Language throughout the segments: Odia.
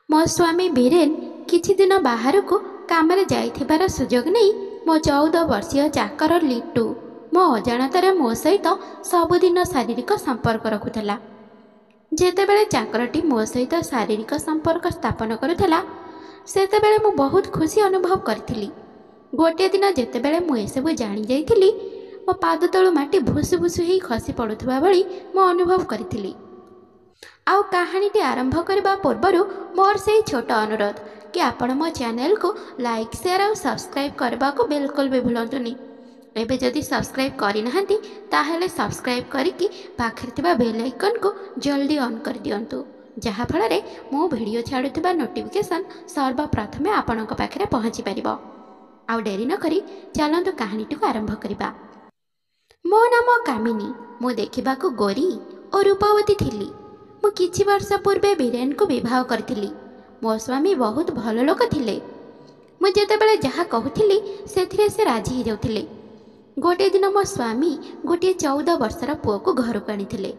ମୋ ସ୍ୱାମୀ ବୀରେନ କିଛି ଦିନ ବାହାରକୁ କାମରେ ଯାଇଥିବାର ସୁଯୋଗ ନେଇ ମୋ 14 ବର୍ଷୀୟ ଚାକର ଲିଟୁ ମୋ ଅଜାଣତରେ ମୋ ସହିତ ସବୁଦିନ ଶାରୀରିକ ସମ୍ପର୍କ ରଖୁଥିଲା। ଯେତେବେଳେ ଚାକରଟି ମୋ ସହିତ ଶାରୀରିକ ସମ୍ପର୍କ ସ୍ଥାପନ କରୁଥିଲା ସେତେବେଳେ ମୁଁ ବହୁତ ଖୁସି ଅନୁଭବ କରିଥିଲି। ଗୋଟିଏ ଦିନ ଯେତେବେଳେ ମୁଁ ଏସବୁ ଜାଣିଯାଇଥିଲି ମୋ ପାଦ ତଳୁ ମାଟି ଭୁସୁ ଭୁସୁ ହୋଇ ଖସି ପଡ଼ୁଥିବା ଭଳି ମୁଁ ଅନୁଭବ କରିଥିଲି। ଆଉ କାହାଣୀଟି ଆରମ୍ଭ କରିବା ପୂର୍ବରୁ ମୋର ସେହି ଛୋଟ ଅନୁରୋଧ କି ଆପଣ ମୋ ଚ୍ୟାନେଲକୁ ଲାଇକ୍ ସେୟାର ଆଉ ସବସ୍କ୍ରାଇବ୍ କରିବାକୁ ବିଲକୁଲ ବି ଭୁଲନ୍ତୁନି। ଏବେ ଯଦି ସବସ୍କ୍ରାଇବ୍ କରିନାହାନ୍ତି ତାହେଲେ ସବସ୍କ୍ରାଇବ୍ କରିକି ପାଖରେ ଥିବା ବେଲ୍ ଆଇକନ୍କୁ ଜଲ୍ଦି ଅନ୍ କରିଦିଅନ୍ତୁ, ଯାହାଫଳରେ ମୁଁ ଭିଡ଼ିଓ ଛାଡ଼ୁଥିବା ନୋଟିଫିକେସନ୍ ସର୍ବପ୍ରଥମେ ଆପଣଙ୍କ ପାଖରେ ପହଞ୍ଚିପାରିବ। ଆଉ ଡେରି ନକରି ଚାଲନ୍ତୁ କାହାଣୀଟିକୁ ଆରମ୍ଭ କରିବା। ମୋ ନାମ କାମିନୀ। ମୁଁ ଦେଖିବାକୁ ଗୋରୀ ଓ ରୂପବତୀ ଥିଲି। ମୁଁ କିଛି ବର୍ଷ ପୂର୍ବେ ବୀରେନକୁ ବିବାହ କରିଥିଲି। ମୋ ସ୍ୱାମୀ ବହୁତ ଭଲ ଲୋକ ଥିଲେ। ମୁଁ ଯେତେବେଳେ ଯାହା କହୁଥିଲି ସେଥିରେ ସେ ରାଜି ହୋଇଯାଉଥିଲେ। ଗୋଟିଏ ଦିନ ମୋ ସ୍ୱାମୀ ଗୋଟିଏ 14 ବର୍ଷର ପୁଅକୁ ଘରକୁ ଆଣିଥିଲେ।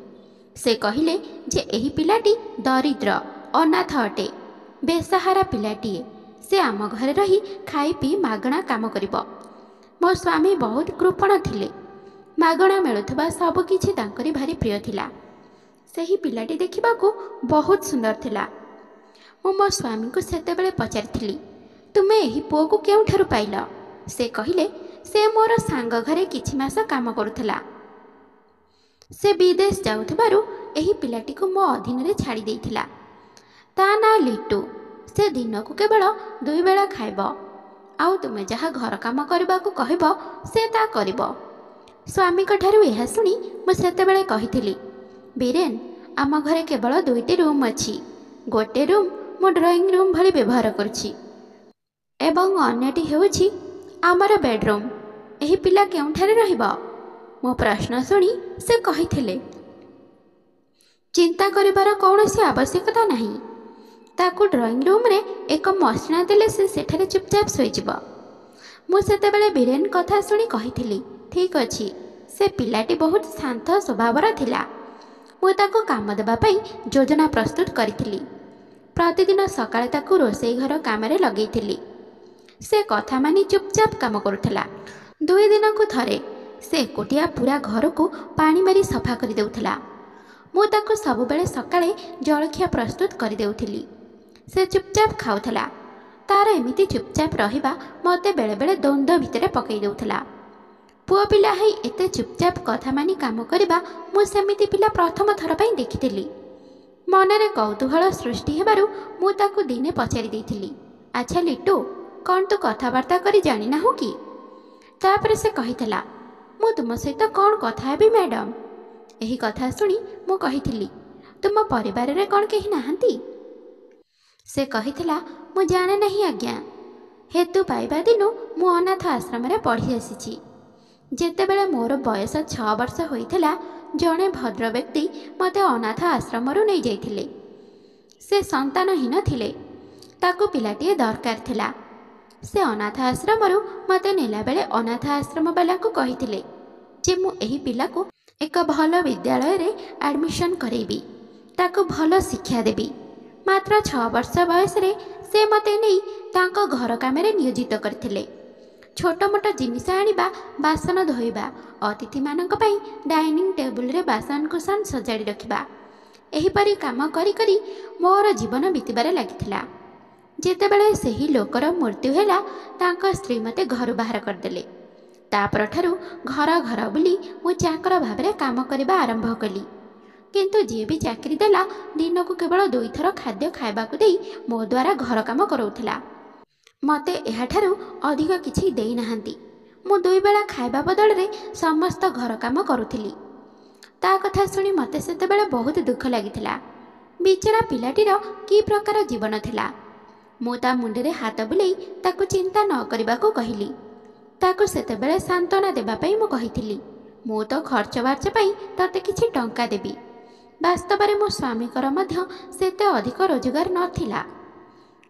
ସେ କହିଲେ ଯେ ଏହି ପିଲାଟି ଦରିଦ୍ର ଅନାଥ ଅଟେ, ବେସାହାରା ପିଲାଟିଏ। ସେ ଆମ ଘରେ ରହି ଖାଇ ପିଇ ମାଗଣା କାମ କରିବ। ମୋ ସ୍ୱାମୀ ବହୁତ କୃପଣ ଥିଲେ। ମାଗଣା ମିଳୁଥିବା ସବୁକିଛି ତାଙ୍କରି ଭାରି ପ୍ରିୟ ଥିଲା। ସେହି ପିଲାଟି ଦେଖିବାକୁ ବହୁତ ସୁନ୍ଦର ଥିଲା। ମୁଁ ମୋ ସ୍ୱାମୀଙ୍କୁ ସେତେବେଳେ ପଚାରିଥିଲି, ତୁମେ ଏହି ପୁଅକୁ କେଉଁଠାରୁ ପାଇଲ? ସେ କହିଲେ, ସେ ମୋର ସାଙ୍ଗ ଘରେ କିଛି ମାସ କାମ କରୁଥିଲା। ସେ ବିଦେଶ ଯାଉଥିବାରୁ ଏହି ପିଲାଟିକୁ ମୋ ଅଧୀନରେ ଛାଡ଼ି ଦେଇଥିଲା। ତା ନାଁ ଲିଟୁ। ସେ ଦିନକୁ କେବଳ 2 ବେଳା ଖାଇବ। ଆଉ ତୁମେ ଯାହା ଘର କାମ କରିବାକୁ କହିବ ସେ ତା କରିବ। ସ୍ୱାମୀଙ୍କଠାରୁ ଏହା ଶୁଣି ମୁଁ ସେତେବେଳେ କହିଥିଲି, ବୀରେନ, ଆମ ଘରେ କେବଳ 2ଟି ରୁମ୍ ଅଛି। ଗୋଟେ ରୁମ୍ ମୁଁ ଡ୍ରଇଂ ରୁମ୍ ଭଳି ବ୍ୟବହାର କରୁଛି ଏବଂ ଅନ୍ୟଟି ହେଉଛି ଆମର ବେଡ଼ରୁମ୍। ଏହି ପିଲା କେଉଁଠାରେ ରହିବ? ମୋ ପ୍ରଶ୍ନ ଶୁଣି ସେ କହିଥିଲେ, ଚିନ୍ତା କରିବାର କୌଣସି ଆବଶ୍ୟକତା ନାହିଁ। ତାକୁ ଡ୍ରଇଂ ରୁମ୍ରେ ଏକ ମସିଣା ଦେଲେ ସେ ସେଠାରେ ଚୁପଚାପ ଶୋଇଯିବ। ମୁଁ ସେତେବେଳେ ବୀରେନ କଥା ଶୁଣି କହିଥିଲି, ଠିକ୍ ଅଛି। ସେ ପିଲାଟି ବହୁତ ଶାନ୍ତ ସ୍ୱଭାବର ଥିଲା। ମୁଁ ତାକୁ କାମ ଦେବା ପାଇଁ ଯୋଜନା ପ୍ରସ୍ତୁତ କରିଥିଲି। ପ୍ରତିଦିନ ସକାଳେ ତାକୁ ରୋଷେଇ ଘର କାମରେ ଲଗେଇଥିଲି। ସେ କଥା ମାନି ଚୁପଚାପ କାମ କରୁଥିଲା। 2 ଦିନକୁ ଥରେ ସେ ଏକୁଟିଆ ପୁରା ଘରକୁ ପାଣି ମାରି ସଫା କରିଦେଉଥିଲା। ମୁଁ ତାକୁ ସବୁବେଳେ ସକାଳେ ଜଳଖିଆ ପ୍ରସ୍ତୁତ କରିଦେଉଥିଲି। ସେ ଚୁପଚାପ ଖାଉଥିଲା। ତାର ଏମିତି ଚୁପଚାପ ରହିବା ମୋତେ ବେଳେବେଳେ ଦ୍ୱନ୍ଦ୍ୱ ଭିତରେ ପକାଇ ଦେଉଥିଲା। ପୁଅ ପିଲା ହେଇ ଏତେ ଚୁପଚାପ କଥା ମାନି କାମ କରିବା ମୁଁ ସେମିତି ପିଲା ପ୍ରଥମ ଥର ପାଇଁ ଦେଖିଥିଲି। ମନରେ କୌତୂହଳ ସୃଷ୍ଟି ହେବାରୁ ମୁଁ ତାକୁ ଦିନେ ପଚାରି ଦେଇଥିଲି, ଆଚ୍ଛା ଲିଟୁ, କ'ଣ ତୁ କଥାବାର୍ତ୍ତା କରି ଜାଣିନାହୁଁ କି? ତାପରେ ସେ କହିଥିଲା, ମୁଁ ତୁମ ସହିତ କ'ଣ କଥା ହେବି ମ୍ୟାଡ଼ାମ? ଏହି କଥା ଶୁଣି ମୁଁ କହିଥିଲି, ତୁମ ପରିବାରରେ କ'ଣ କେହି ନାହାନ୍ତି? ସେ କହିଥିଲା, ମୁଁ ଜାଣେ ନାହିଁ ଆଜ୍ଞା। ହେତୁ ପାଇବା ଦିନୁ ମୁଁ ଅନାଥ ଆଶ୍ରମରେ ପଢ଼ି ଆସିଛି। ଯେତେବେଳେ ମୋର ବୟସ 6 ବର୍ଷ ହୋଇଥିଲା ଜଣେ ଭଦ୍ର ବ୍ୟକ୍ତି ମୋତେ ଅନାଥ ଆଶ୍ରମରୁ ନେଇଯାଇଥିଲେ। ସେ ସନ୍ତାନହୀନ ଥିଲେ। ତାକୁ ପିଲାଟିଏ ଦରକାର ଥିଲା। ସେ ଅନାଥ ଆଶ୍ରମରୁ ମୋତେ ନେଲାବେଳେ ଅନାଥ ଆଶ୍ରମବାଲାଙ୍କୁ କହିଥିଲେ ଯେ ମୁଁ ଏହି ପିଲାକୁ ଏକ ଭଲ ବିଦ୍ୟାଳୟରେ ଆଡ଼ମିସନ୍ କରେଇବି, ତାକୁ ଭଲ ଶିକ୍ଷା ଦେବି। ମାତ୍ର 6 ବର୍ଷ ବୟସରେ ସେ ମୋତେ ନେଇ ତାଙ୍କ ଘର କାମରେ ନିୟୋଜିତ କରିଥିଲେ। ଛୋଟ ମୋଟ ଜିନିଷ ଆଣିବା, ବାସନ ଧୋଇବା, ଅତିଥିମାନଙ୍କ ପାଇଁ ଡାଇନିଂ ଟେବୁଲରେ ବାସନକୁସନ ସଜାଡ଼ି ରଖିବା, ଏହିପରି କାମ କରି କରି ମୋର ଜୀବନ ବିତିବାରେ ଲାଗିଥିଲା। ଯେତେବେଳେ ସେହି ଲୋକର ମୃତ୍ୟୁ ହେଲା ତାଙ୍କ ସ୍ତ୍ରୀ ମୋତେ ଘରୁ ବାହାର କରିଦେଲେ। ତାପରଠାରୁ ଘର ଘର ବୁଲି ମୁଁ ଚାକର ଭାବରେ କାମ କରିବା ଆରମ୍ଭ କଲି। କିନ୍ତୁ ଯିଏ ବି ଚାକିରି ଦେଲା ଦିନକୁ କେବଳ 2 ଥର ଖାଦ୍ୟ ଖାଇବାକୁ ଦେଇ ମୋ ଦ୍ୱାରା ଘର କାମ କରାଉଥିଲା। ମୋତେ ଏହାଠାରୁ ଅଧିକ କିଛି ଦେଇନାହାନ୍ତି। ମୁଁ 2 ବେଳା ଖାଇବା ବଦଳରେ ସମସ୍ତ ଘର କାମ କରୁଥିଲି। ତା କଥା ଶୁଣି ମୋତେ ସେତେବେଳେ ବହୁତ ଦୁଃଖ ଲାଗିଥିଲା। ବିଚରା ପିଲାଟିର କି ପ୍ରକାର ଜୀବନ ଥିଲା। ମୁଁ ତା ମୁଣ୍ଡରେ ହାତ ବୁଲେଇ ତାକୁ ଚିନ୍ତା ନ କରିବାକୁ କହିଲି। ତାକୁ ସେତେବେଳେ ସାନ୍ତ୍ୱନା ଦେବା ପାଇଁ ମୁଁ କହିଥିଲି, ମୁଁ ତ ଖର୍ଚ୍ଚ ବାର୍ଚ୍ଚ ପାଇଁ ତତେ କିଛି ଟଙ୍କା ଦେବି। ବାସ୍ତବରେ ମୋ ସ୍ୱାମୀଙ୍କର ମଧ୍ୟ ସେତେ ଅଧିକ ରୋଜଗାର ନଥିଲା।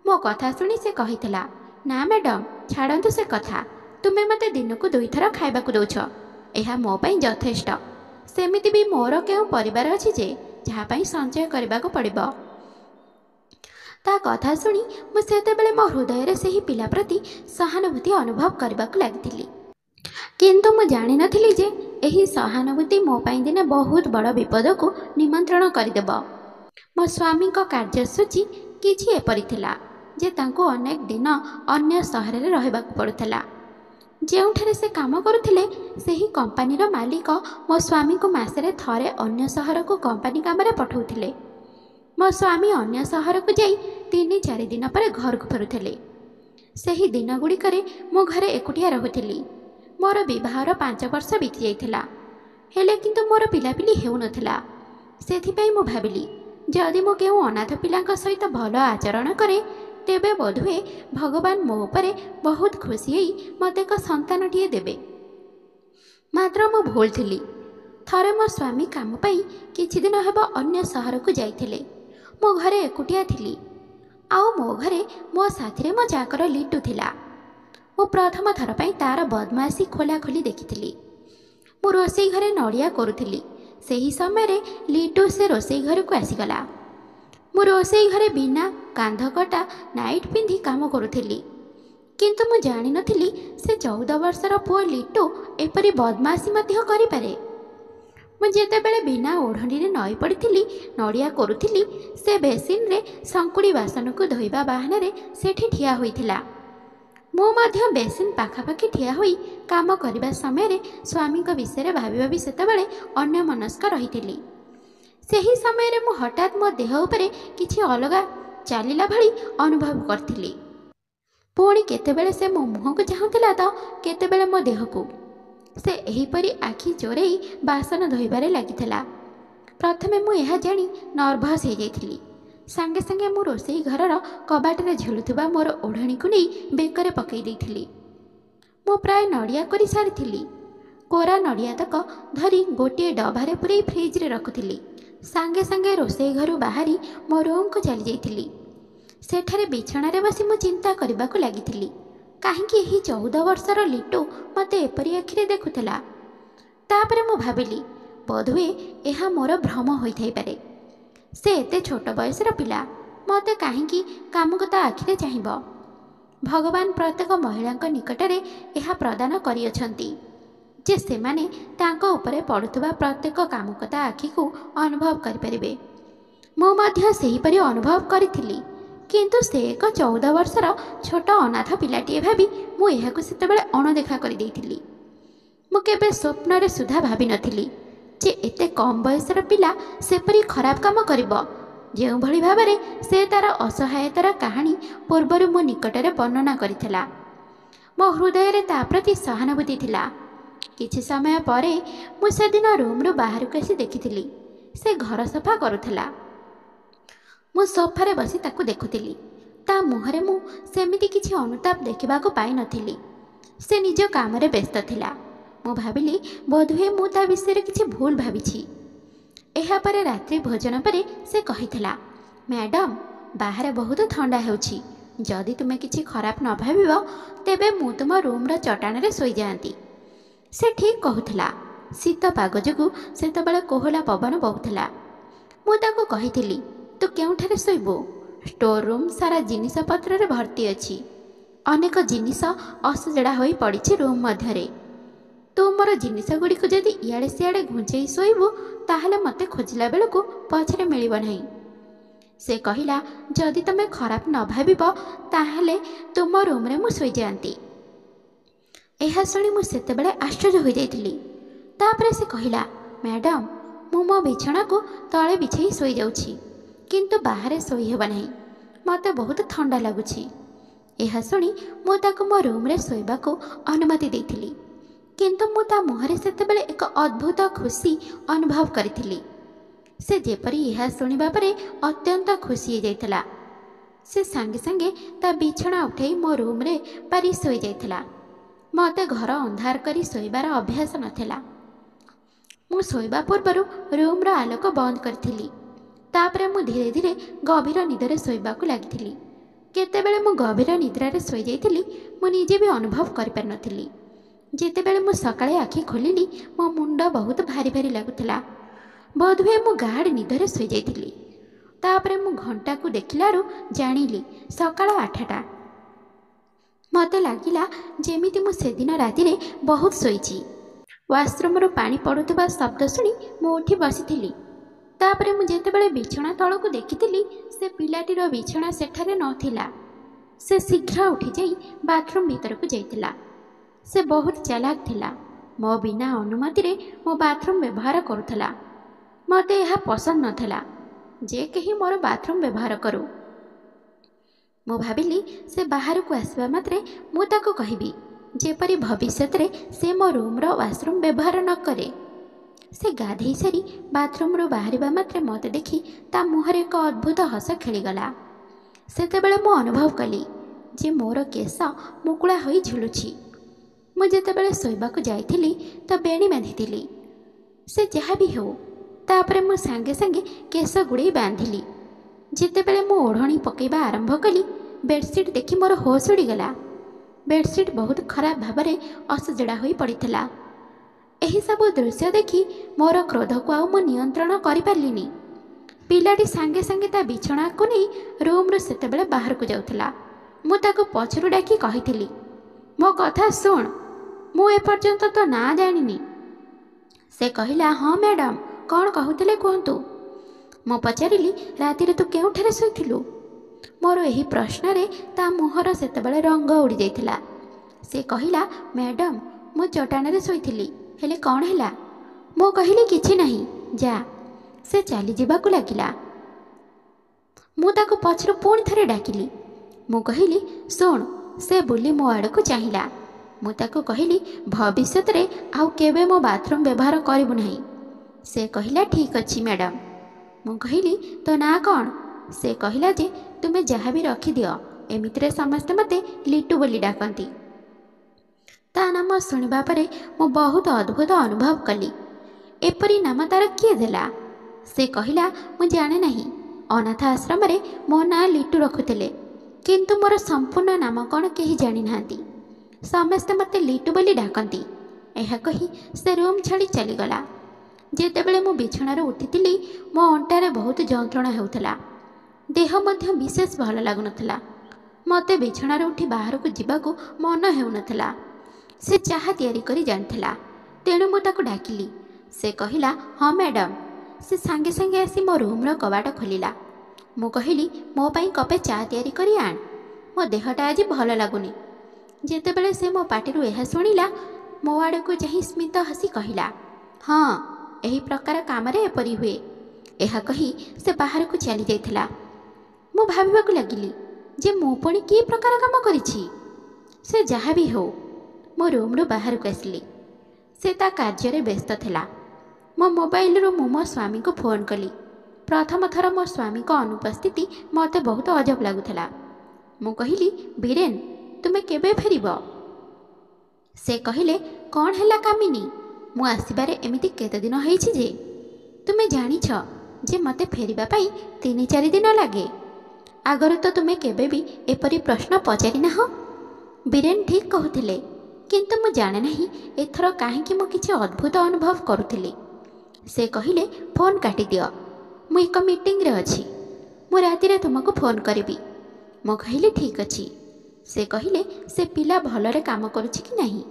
ମୋ କଥା ଶୁଣି ସେ କହିଥିଲା, ନା ମ୍ୟାଡ଼ାମ, ଛାଡ଼ନ୍ତୁ ସେ କଥା। ତୁମେ ମୋତେ ଦିନକୁ 2 ଥର ଖାଇବାକୁ ଦେଉଛ, ଏହା ମୋ ପାଇଁ ଯଥେଷ୍ଟ। ସେମିତି ବି ମୋର କେଉଁ ପରିବାର ଅଛି ଯେ ଯାହା ପାଇଁ ସଞ୍ଚୟ କରିବାକୁ ପଡ଼ିବ। ତା କଥା ଶୁଣି ମୁଁ ସେତେବେଳେ ମୋ ହୃଦୟରେ ସେହି ପିଲା ପ୍ରତି ସହାନୁଭୂତି ଅନୁଭବ କରିବାକୁ ଲାଗିଥିଲି। କିନ୍ତୁ ମୁଁ ଜାଣିନଥିଲି ଯେ ଏହି ସହାନୁଭୂତି ମୋ ପାଇଁ ଦିନେ ବହୁତ ବଡ଼ ବିପଦକୁ ନିମନ୍ତ୍ରଣ କରିଦେବ। ମୋ ସ୍ୱାମୀଙ୍କ କାର୍ଯ୍ୟସୂଚୀ କିଛି ଏପରି ଥିଲା ଯେ ତାଙ୍କୁ ଅନେକ ଦିନ ଅନ୍ୟ ସହରରେ ରହିବାକୁ ପଡ଼ୁଥିଲା। ଯେଉଁଠାରେ ସେ କାମ କରୁଥିଲେ ସେହି କମ୍ପାନୀର ମାଲିକ ମୋ ସ୍ୱାମୀଙ୍କୁ ମାସରେ ଥରେ ଅନ୍ୟ ସହରକୁ କମ୍ପାନୀ କାମରେ ପଠାଉଥିଲେ। ମୋ ସ୍ୱାମୀ ଅନ୍ୟ ସହରକୁ ଯାଇ 3-4 ଦିନ ପରେ ଘରକୁ ଫେରୁଥିଲେ। ସେହି ଦିନଗୁଡ଼ିକରେ ମୁଁ ଘରେ ଏକୁଟିଆ ରହୁଥିଲି। ମୋର ବିବାହର 5 ବର୍ଷ ବିତି ଯାଇଥିଲା, ହେଲେ କିନ୍ତୁ ମୋର ପିଲାପିଲି ହେଉନଥିଲା। ସେଥିପାଇଁ ମୁଁ ଭାବିଲି ଯଦି ମୁଁ କେଉଁ ଅନାଥ ପିଲାଙ୍କ ସହିତ ଭଲ ଆଚରଣ କରେ ତେବେ ବୋଧହୁଏ ଭଗବାନ ମୋ ଉପରେ ବହୁତ ଖୁସି ହୋଇ ମୋତେ ଏକ ସନ୍ତାନଟିଏ ଦେବେ। ମାତ୍ର ମୁଁ ଭୁଲ ଥିଲି। ଥରେ ମୋ ସ୍ୱାମୀ କାମ ପାଇଁ କିଛି ଦିନ ହେବ ଅନ୍ୟ ସହରକୁ ଯାଇଥିଲେ। ମୁଁ ଘରେ ଏକୁଟିଆ ଥିଲି। ଆଉ ମୋ ଘରେ ମୋ ସାଥିରେ ମୋ ଚାକର ଲିଟୁ ଥିଲା। ମୁଁ ପ୍ରଥମ ଥର ପାଇଁ ତା'ର ବଦମାସି ଖୋଲାଖୋଲି ଦେଖିଥିଲି। ମୁଁ ରୋଷେଇ ଘରେ ନଡ଼ିଆ କରୁଥିଲି। ସେହି ସମୟରେ ଲିଟୁ ସେ ରୋଷେଇ ଘରକୁ ଆସିଗଲା। ମୁଁ ରୋଷେଇ ଘରେ ବିନା କାନ୍ଧକଟା ନାଇଟ୍ ପିନ୍ଧି କାମ କରୁଥିଲି। କିନ୍ତୁ ମୁଁ ଜାଣିନଥିଲି ସେ 14 ବର୍ଷର ପୁଅ ଲିଟୁ ଏପରି ବଦମାସି ମଧ୍ୟ କରିପାରେ। ମୁଁ ଯେତେବେଳେ ବିନା ଓଢ଼ଣୀରେ ନଈ ପଡ଼ିଥିଲି ନଡ଼ିଆ କରୁଥିଲି, ସେ ବେସିନରେ ସଙ୍କୁଡ଼ି ବାସନକୁ ଧୋଇବା ବାହାନାରେ ସେଠି ଠିଆ ହୋଇଥିଲା। ମୁଁ ମଧ୍ୟ ବେସିନ୍ ପାଖାପାଖି ଠିଆ ହୋଇ କାମ କରିବା ସମୟରେ ସ୍ୱାମୀଙ୍କ ବିଷୟରେ ଭାବି ଭାବି ସେତେବେଳେ ଅନ୍ୟମନସ୍କ ରହିଥିଲି। ସେହି ସମୟରେ ମୁଁ ହଠାତ୍ ମୋ ଦେହ ଉପରେ କିଛି ଅଲଗା ଚାଲିଲା ଭଳି ଅନୁଭବ କରିଥିଲି। ପୁଣି କେତେବେଳେ ସେ ମୋ ମୁହଁକୁ ଚାହୁଁଥିଲା ତ କେତେବେଳେ ମୋ ଦେହକୁ। ସେ ଏହିପରି ଆଖି ଚୋରେଇ ବାସନ ଧୋଇବାରେ ଲାଗିଥିଲା। ପ୍ରଥମେ ମୁଁ ଏହା ଜାଣି ନର୍ଭସ୍ ହୋଇଯାଇଥିଲି। ସାଙ୍ଗେ ସାଙ୍ଗେ ମୁଁ ରୋଷେଇ ଘରର କବାଟରେ ଝୁଲୁଥିବା ମୋର ଓଢ଼ଣୀକୁ ନେଇ ବେକରେ ପକାଇ ଦେଇଥିଲି। ମୁଁ ପ୍ରାୟ ନଡ଼ିଆ କରି ସାରିଥିଲି। କୋରା ନଡ଼ିଆତକ ଧରି ଗୋଟିଏ ଡବାରେ ପୂରେଇ ଫ୍ରିଜରେ ରଖୁଥିଲି। ସାଙ୍ଗେ ସାଙ୍ଗେ ରୋଷେଇ ଘରୁ ବାହାରି ମୋ ରୁମ୍କୁ ଚାଲିଯାଇଥିଲି। ସେଠାରେ ବିଛଣାରେ ବସି ମୁଁ ଚିନ୍ତା କରିବାକୁ ଲାଗିଥିଲି, କାହିଁକି ଏହି 14 ବର୍ଷର ଲିଟୁ ମୋତେ ଏପରି ଆଖିରେ ଦେଖୁଥିଲା। ତାପରେ ମୁଁ ଭାବିଲି ବୋଧହୁଏ ଏହା ମୋର ଭ୍ରମ ହୋଇଥାଇପାରେ। ସେ ଏତେ ଛୋଟ ବୟସର ପିଲା, ମୋତେ କାହିଁକି କାମକୁ ତା ଆଖିରେ ଚାହିଁବ। ଭଗବାନ ପ୍ରତ୍ୟେକ ମହିଳାଙ୍କ ନିକଟରେ ଏହା ପ୍ରଦାନ କରିଅଛନ୍ତି ଯେ ସେମାନେ ତାଙ୍କ ଉପରେ ପଡ଼ୁଥିବା ପ୍ରତ୍ୟେକ କାମୁକତା ଆଖିକୁ ଅନୁଭବ କରିପାରିବେ। ମୁଁ ମଧ୍ୟ ସେହିପରି ଅନୁଭବ କରିଥିଲି। କିନ୍ତୁ ସେ ଏକ 14 ବର୍ଷର ଛୋଟ ଅନାଥ ପିଲାଟିଏ ଭାବି ମୁଁ ଏହାକୁ ସେତେବେଳେ ଅଣଦେଖା କରିଦେଇଥିଲି। ମୁଁ କେବେ ସ୍ୱପ୍ନରେ ସୁଦ୍ଧା ଭାବିନଥିଲି ଯେ ଏତେ କମ୍ ବୟସର ପିଲା ସେପରି ଖରାପ କାମ କରିବ। ଯେଉଁଭଳି ଭାବରେ ସେ ତା'ର ଅସହାୟତାର କାହାଣୀ ପୂର୍ବରୁ ମୋ ନିକଟରେ ବର୍ଣ୍ଣନା କରିଥିଲା, ମୋ ହୃଦୟରେ ତା ପ୍ରତି ସହାନୁଭୂତି ଥିଲା। କିଛି ସମୟ ପରେ ମୁଁ ସେଦିନ ରୁମ୍ରୁ ବାହାରକୁ ଆସି ଦେଖିଥିଲି ସେ ଘର ସଫା କରୁଥିଲା। ମୁଁ ସୋଫାରେ ବସି ତାକୁ ଦେଖୁଥିଲି। ତା ମୁହଁରେ ମୁଁ ସେମିତି କିଛି ଅନୁତାପ ଦେଖିବାକୁ ପାଇନଥିଲି। ସେ ନିଜ କାମରେ ବ୍ୟସ୍ତ ଥିଲା। ମୁଁ ଭାବିଲି ବୋଧହୁଏ ମୁଁ ତା ବିଷୟରେ କିଛି ଭୁଲ ଭାବିଛି। ଏହାପରେ ରାତ୍ରି ଭୋଜନ ପରେ ସେ କହିଥିଲା, ମ୍ୟାଡ଼ାମ, ବାହାରେ ବହୁତ ଥଣ୍ଡା ହେଉଛି। ଯଦି ତୁମେ କିଛି ଖରାପ ନ ଭାବିବ ତେବେ ମୁଁ ତୁମ ରୁମ୍ର ଚଟାଣରେ ଶୋଇଯାଆନ୍ତି। ସେ ଠିକ୍ କହୁଥିଲା। ଶୀତ ପାଗ ଯୋଗୁଁ ସେତେବେଳେ କୋହଲା ପବନ ବହୁଥିଲା। ମୁଁ ତାକୁ କହିଥିଲି, ତୁ କେଉଁଠାରେ ଶୋଇବୁ? ଷ୍ଟୋର ରୁମ୍ ସାରା ଜିନିଷପତ୍ରରେ ଭର୍ତ୍ତି ଅଛି। ଅନେକ ଜିନିଷ ଅସଜଡ଼ା ହୋଇ ପଡ଼ିଛି ରୁମ୍ ମଧ୍ୟରେ। ତୁ ମୋର ଜିନିଷଗୁଡ଼ିକୁ ଯଦି ଇଆଡ଼େ ସିଆଡ଼େ ଘୁଞ୍ଚେଇ ଶୋଇବୁ ତାହେଲେ ମୋତେ ଖୋଜିଲା ବେଳକୁ ପଛରେ ମିଳିବ ନାହିଁ। ସେ କହିଲା, ଯଦି ତୁମେ ଖରାପ ନ ଭାବିବ ତାହେଲେ ତୁମ ରୁମ୍ରେ ମୁଁ ଶୋଇଯାଆନ୍ତି। ଏହା ଶୁଣି ମୁଁ ସେତେବେଳେ ଆଶ୍ଚର୍ଯ୍ୟ ହୋଇଯାଇଥିଲି। ତାପରେ ସେ କହିଲା, ମ୍ୟାଡ଼ାମ, ମୁଁ ମୋ ବିଛଣାକୁ ତଳେ ବିଛେଇ ଶୋଇଯାଉଛି, କିନ୍ତୁ ବାହାରେ ଶୋଇ ହେବ ନାହିଁ। ମୋତେ ବହୁତ ଥଣ୍ଡା ଲାଗୁଛି। ଏହା ଶୁଣି ମୁଁ ତାକୁ ମୋ ରୁମ୍ରେ ଶୋଇବାକୁ ଅନୁମତି ଦେଇଥିଲି। କିନ୍ତୁ ମୁଁ ତା ମୁହଁରେ ସେତେବେଳେ ଏକ ଅଦ୍ଭୁତ ଖୁସି ଅନୁଭବ କରିଥିଲି। ସେ ଯେପରି ଏହା ଶୁଣିବା ପରେ ଅତ୍ୟନ୍ତ ଖୁସି ହୋଇଯାଇଥିଲା। ସେ ସାଙ୍ଗେ ସାଙ୍ଗେ ତା ବିଛଣା ଉଠାଇ ମୋ ରୁମ୍ରେ ପାରି ଶୋଇଯାଇଥିଲା। ମୋତେ ଘର ଅନ୍ଧାର କରି ଶୋଇବାର ଅଭ୍ୟାସ ନଥିଲା। ମୁଁ ଶୋଇବା ପୂର୍ବରୁ ରୁମ୍ର ଆଲୋକ ବନ୍ଦ କରିଥିଲି। ତାପରେ ମୁଁ ଧୀରେ ଧୀରେ ଗଭୀର ନିଦରେ ଶୋଇବାକୁ ଲାଗିଥିଲି। କେତେବେଳେ ମୁଁ ଗଭୀର ନିଦ୍ରାରେ ଶୋଇଯାଇଥିଲି ମୁଁ ନିଜେ ବି ଅନୁଭବ କରିପାରିନଥିଲି। ଯେତେବେଳେ ମୁଁ ସକାଳେ ଆଖି ଖୋଲିଲି ମୋ ମୁଣ୍ଡ ବହୁତ ଭାରି ଭାରି ଲାଗୁଥିଲା। ବୋଧହୁଏ ମୁଁ ଗାଢ଼ ନିଦରେ ଶୋଇଯାଇଥିଲି। ତାପରେ ମୁଁ ଘଣ୍ଟାକୁ ଦେଖିଲାରୁ ଜାଣିଲି ସକାଳ 8ଟା। ମୋତେ ଲାଗିଲା ଯେମିତି ମୁଁ ସେଦିନ ରାତିରେ ବହୁତ ଶୋଇଛି। ୱାସରୁମ୍ରୁ ପାଣି ପଡ଼ୁଥିବା ଶବ୍ଦ ଶୁଣି ମୁଁ ଉଠି ବସିଥିଲି। ତାପରେ ମୁଁ ଯେତେବେଳେ ବିଛଣା ତଳକୁ ଦେଖିଥିଲି ସେ ପିଲାଟିର ବିଛଣା ସେଠାରେ ନଥିଲା। ସେ ଶୀଘ୍ର ଉଠିଯାଇ ବାଥରୁମ୍ ଭିତରକୁ ଯାଇଥିଲା। ସେ ବହୁତ ଚାଲାକ ଥିଲା। ମୋ ବିନା ଅନୁମତିରେ ମୋ ବାଥରୁମ୍ ବ୍ୟବହାର କରୁଥିଲା। ମୋତେ ଏହା ପସନ୍ଦ ନଥିଲା ଯେ କେହି ମୋର ବାଥରୁମ୍ ବ୍ୟବହାର କରୁ। ମୁଁ ଭାବିଲି ସେ ବାହାରକୁ ଆସିବା ମାତ୍ରେ ମୁଁ ତାକୁ କହିବି ଯେପରି ଭବିଷ୍ୟତରେ ସେ ମୋ ରୁମ୍ର ୱାସରୁମ୍ ବ୍ୟବହାର ନ କରେ। ସେ ଗାଧେଇ ସାରି ବାଥରୁମ୍ରୁ ବାହାରିବା ମାତ୍ରେ ମୋତେ ଦେଖି ତା ମୁହଁରେ ଏକ ଅଦ୍ଭୁତ ହସ ଖେଳିଗଲା। ସେତେବେଳେ ମୁଁ ଅନୁଭବ କଲି ଯେ ମୋର କେଶ ମୁକୁଳା ହୋଇ ଝୁଲୁଛି। ମୁଁ ଯେତେବେଳେ ଶୋଇବାକୁ ଯାଇଥିଲି ତ ବେଣୀ ବାନ୍ଧିଥିଲି। ସେ ଯାହା ବି ହେଉ, ତାପରେ ମୁଁ ସାଙ୍ଗେ ସାଙ୍ଗେ କେଶ ଗୁଡ଼େଇ ବାନ୍ଧିଲି। ଯେତେବେଳେ ମୁଁ ଓଢ଼ଣୀ ପକାଇବା ଆରମ୍ଭ କଲି ବେଡ଼ସିଟ୍ ଦେଖି ମୋର ହୋସ୍ ଉଡ଼ିଗଲା। ବେଡ଼ସିଟ୍ ବହୁତ ଖରାପ ଭାବରେ ଅସଜଡ଼ା ହୋଇ ପଡ଼ିଥିଲା। ଏହିସବୁ ଦୃଶ୍ୟ ଦେଖି ମୋର କ୍ରୋଧକୁ ଆଉ ମୁଁ ନିୟନ୍ତ୍ରଣ କରିପାରିଲିନି। ପିଲାଟି ସାଙ୍ଗେ ସାଙ୍ଗେ ତା ବିଛଣାକୁ ନେଇ ରୁମ୍ରୁ ସେତେବେଳେ ବାହାରକୁ ଯାଉଥିଲା। ମୁଁ ତାକୁ ପଛରୁ ଡାକି କହିଥିଲି, ମୋ କଥା ଶୁଣ, ମୁଁ ଏପର୍ଯ୍ୟନ୍ତ ତୋ ନାଁ ଜାଣିନି। ସେ କହିଲା, ହଁ ମ୍ୟାଡ଼ାମ୍, କ'ଣ କହୁଥିଲେ କୁହନ୍ତୁ। ମୁଁ ପଚାରିଲି, ରାତିରେ ତୁ କେଉଁଠାରେ ଶୋଇଥିଲୁ? ମୋର ଏହି ପ୍ରଶ୍ନରେ ତା ମୁହଁର ସେତେବେଳେ ରଙ୍ଗ ଉଡ଼ିଯାଇଥିଲା। ସେ କହିଲା, ମ୍ୟାଡ଼ାମ୍, ମୁଁ ଚଟାଣରେ ଶୋଇଥିଲି। ହେଲେ କ'ଣ ହେଲା? ମୁଁ କହିଲି, କିଛି ନାହିଁ, ଯା। ସେ ଚାଲିଯିବାକୁ ଲାଗିଲା। ମୁଁ ତାକୁ ପଛରୁ ପୁଣି ଥରେ ଡାକିଲି। ମୁଁ କହିଲି, ଶୁଣ। ସେ ବୁଲି ମୋ ଆଡ଼କୁ ଚାହିଁଲା। ମୁଁ ତାକୁ କହିଲି, ଭବିଷ୍ୟତରେ ଆଉ କେବେ ମୋ ବାଥରୁମ୍ ବ୍ୟବହାର କରିବୁ ନାହିଁ। ସେ କହିଲା, ଠିକ୍ ଅଛି ମ୍ୟାଡ଼ାମ୍। ମୁଁ କହିଲି, ତୋ ନାଁ କ'ଣ? ସେ କହିଲା ଯେ ତୁମେ ଯାହା ବି ରଖିଦିଅ, ଏମିତିରେ ସମସ୍ତେ ମୋତେ ଲିଟୁ ବୋଲି ଡାକନ୍ତି। ତା ନାମ ଶୁଣିବା ପରେ ମୁଁ ବହୁତ ଅଦ୍ଭୁତ ଅନୁଭବ କଲି। ଏପରି ନାମ ତାର କିଏ ଦେଲା? ସେ କହିଲା, ମୁଁ ଜାଣେ ନାହିଁ। ଅନାଥ ଆଶ୍ରମରେ ମୋ ନାଁ ଲିଟୁ ରଖୁଥିଲେ, କିନ୍ତୁ ମୋର ସମ୍ପୂର୍ଣ୍ଣ ନାମ କ'ଣ କେହି ଜାଣିନାହାନ୍ତି। ସମସ୍ତେ ମୋତେ ଲିଟୁ ବୋଲି ଡାକନ୍ତି। ଏହା କହି ସେ ରୁମ୍ ଛାଡ଼ି ଚାଲିଗଲା। ଯେତେବେଳେ ମୁଁ ବିଛଣାରୁ ଉଠିଥିଲି ମୋ ଅଣ୍ଟାରେ ବହୁତ ଯନ୍ତ୍ରଣା ହେଉଥିଲା। ଦେହ ମଧ୍ୟ ବିଶେଷ ଭଲ ଲାଗୁନଥିଲା। ମୋତେ ବିଛଣାରୁ ଉଠି ବାହାରକୁ ଯିବାକୁ ମନ ହେଉନଥିଲା। ସେ ଚାହା ତିଆରି କରି ଜାଣିଥିଲା, ତେଣୁ ମୁଁ ତାକୁ ଡାକିଲି। ସେ କହିଲା, ହଁ ମ୍ୟାଡ଼ାମ୍। ସେ ସାଙ୍ଗେ ସାଙ୍ଗେ ଆସି ମୋ ରୁମ୍ର କବାଟ ଖୋଲିଲା। ମୁଁ କହିଲି, ମୋ ପାଇଁ କପେ ଚା ତିଆରି କରି ଆଣ, ମୋ ଦେହଟା ଆଜି ଭଲ ଲାଗୁନି। ଯେତେବେଳେ ସେ ମୋ ପାଟିରୁ ଏହା ଶୁଣିଲା ମୋ ଆଡ଼କୁ ଚାହିଁ ସ୍ମିତ ହସି କହିଲା, ହଁ, ଏହି ପ୍ରକାର କାମରେ ଏପରି ହୁଏ। ଏହା କହି ସେ ବାହାରକୁ ଚାଲିଯାଇଥିଲା। ମୁଁ ଭାବିବାକୁ ଲାଗିଲି ଯେ ମୁଁ ପୁଣି କି ପ୍ରକାର କାମ କରିଛି। ସେ ଯାହା ବି ହେଉ, ମୋ ରୁମ୍ରୁ ବାହାରକୁ ଆସିଲି। ସେ ତା କାର୍ଯ୍ୟରେ ବ୍ୟସ୍ତ ଥିଲା। ମୋ ମୋବାଇଲରୁ ମୁଁ ମୋ ସ୍ୱାମୀଙ୍କୁ ଫୋନ୍ କଲି। ପ୍ରଥମ ଥର ମୋ ସ୍ୱାମୀଙ୍କ ଅନୁପସ୍ଥିତି ମୋତେ ବହୁତ ଅଜବ ଲାଗୁଥିଲା। ମୁଁ କହିଲି, ବୀରେନ୍, ତୁମେ କେବେ ଫେରିବ? ସେ କହିଲେ, କ'ଣ ହେଲା କାମିନୀ? ମୁଁ ଆସିବାରେ ଏମିତି କେତେ ଦିନ ହେଇଛି ଯେ? ତୁମେ ଜାଣିଛ ଯେ ମୋତେ ଫେରିବା ପାଇଁ 3-4 ଦିନ ଲାଗେ। ଆଗରୁ ତ ତୁମେ କେବେ ବି ଏପରି ପ୍ରଶ୍ନ ପଚାରି ନାହଁ। ବୀରେନ୍ ଠିକ୍ କହୁଥିଲେ, କିନ୍ତୁ ମୁଁ ଜାଣେ ନାହିଁ ଏଥର କାହିଁକି ମୁଁ କିଛି ଅଦ୍ଭୁତ ଅନୁଭବ କରୁଥିଲି। ସେ କହିଲେ, ଫୋନ୍ କାଟିଦିଅ, ମୁଁ ଏକ ମିଟିଂରେ ଅଛି। ମୁଁ ରାତିରେ ତୁମକୁ ଫୋନ୍ କରିବି। ମୁଁ କହିଲି, ଠିକ୍ ଅଛି। ସେ କହିଲେ, ସେ ପିଲା ଭଲରେ କାମ କରୁଛି କି ନାହିଁ?